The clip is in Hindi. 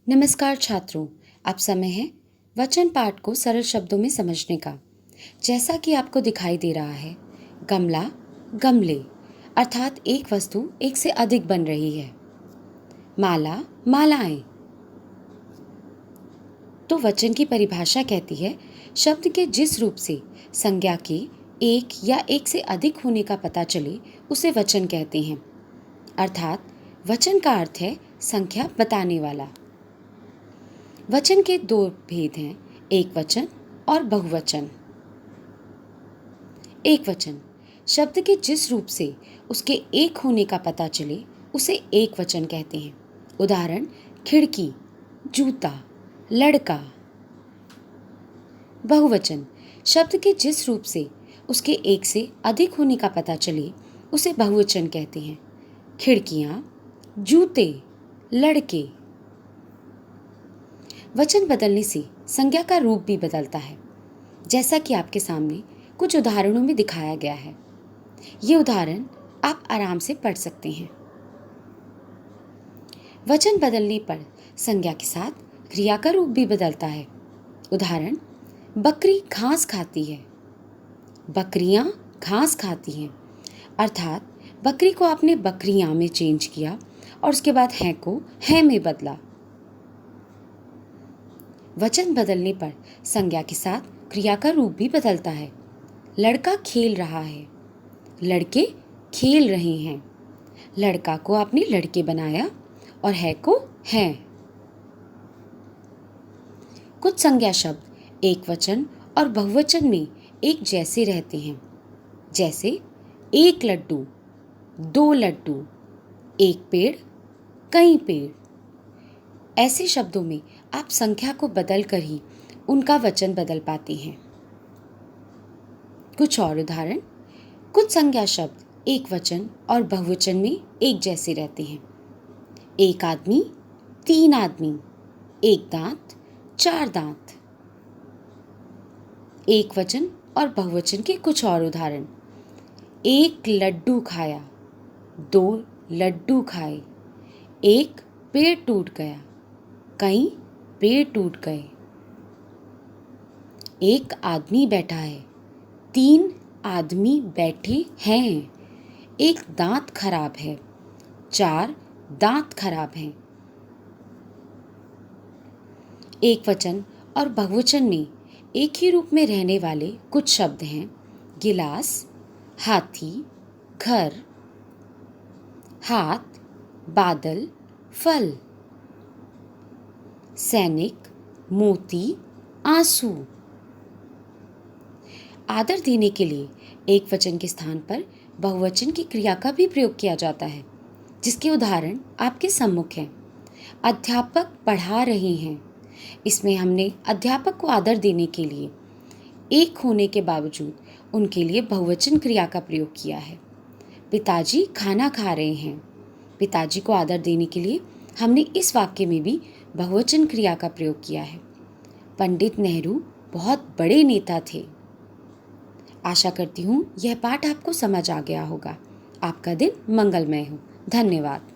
नमस्कार छात्रों, अब समय है वचन पाठ को सरल शब्दों में समझने का। जैसा कि आपको दिखाई दे रहा है, गमला, गमले अर्थात एक वस्तु एक से अधिक बन रही है। माला, मालाएं। तो वचन की परिभाषा कहती है शब्द के जिस रूप से संज्ञा के एक या एक से अधिक होने का पता चले उसे वचन कहते हैं। अर्थात वचन का अर्थ है संख्या बताने वाला। वचन के दो भेद हैं, एक वचन और बहुवचन। एक वचन शब्द के जिस रूप से उसके एक होने का पता चले उसे एक वचन कहते हैं। उदाहरण खिड़की, जूता, लड़का। बहुवचन शब्द के जिस रूप से उसके एक से अधिक होने का पता चले उसे बहुवचन कहते हैं। खिड़कियाँ, जूते, लड़के। वचन बदलने से संज्ञा का रूप भी बदलता है, जैसा कि आपके सामने कुछ उदाहरणों में दिखाया गया है। ये उदाहरण आप आराम से पढ़ सकते हैं। वचन बदलने पर संज्ञा के साथ क्रिया का रूप भी बदलता है। उदाहरण बकरी घास खाती है, बकरियां घास खाती हैं। अर्थात बकरी को आपने बकरियां में चेंज किया और उसके बाद हैं को है में बदला। वचन बदलने पर संज्ञा के साथ क्रिया का रूप भी बदलता है। लड़का खेल रहा है, लड़के खेल रहे हैं। लड़का को आपने लड़के बनाया और है को हैं। कुछ संज्ञा शब्द एक वचन और बहुवचन में एक जैसे रहते हैं, जैसे एक लड्डू, दो लड्डू, एक पेड़, कई पेड़। ऐसे शब्दों में आप संख्या को बदलकर ही उनका वचन बदल पाते हैं। कुछ और उदाहरण, कुछ संज्ञा शब्द एक वचन और बहुवचन में एक जैसे रहते हैं। एक आदमी, तीन आदमी, एक दांत, चार दांत। एक वचन और बहुवचन के कुछ और उदाहरण, एक लड्डू खाया, दो लड्डू खाए, एक पेड़ टूट गया, कई पेड़ टूट गए। एक आदमी बैठा है, तीन आदमी बैठे हैं। एक दांत खराब है, चार दांत खराब हैं। एक वचन और बहुवचन में एक ही रूप में रहने वाले कुछ शब्द हैं, गिलास, हाथी, घर, हाथ, बादल, फल, सैनिक, मोती, आंसू। आदर देने के लिए एक वचन के स्थान पर बहुवचन की क्रिया का भी प्रयोग किया जाता है, जिसके उदाहरण आपके सम्मुख हैं। अध्यापक पढ़ा रहे हैं। इसमें हमने अध्यापक को आदर देने के लिए एक होने के बावजूद उनके लिए बहुवचन क्रिया का प्रयोग किया है। पिताजी खाना खा रहे हैं। पिताजी को आदर देने के लिए हमने इस वाक्य में भी बहुवचन क्रिया का प्रयोग किया है। पंडित नेहरू बहुत बड़े नेता थे। आशा करती हूँ यह पाठ आपको समझ आ गया होगा। आपका दिन मंगलमय हो। धन्यवाद।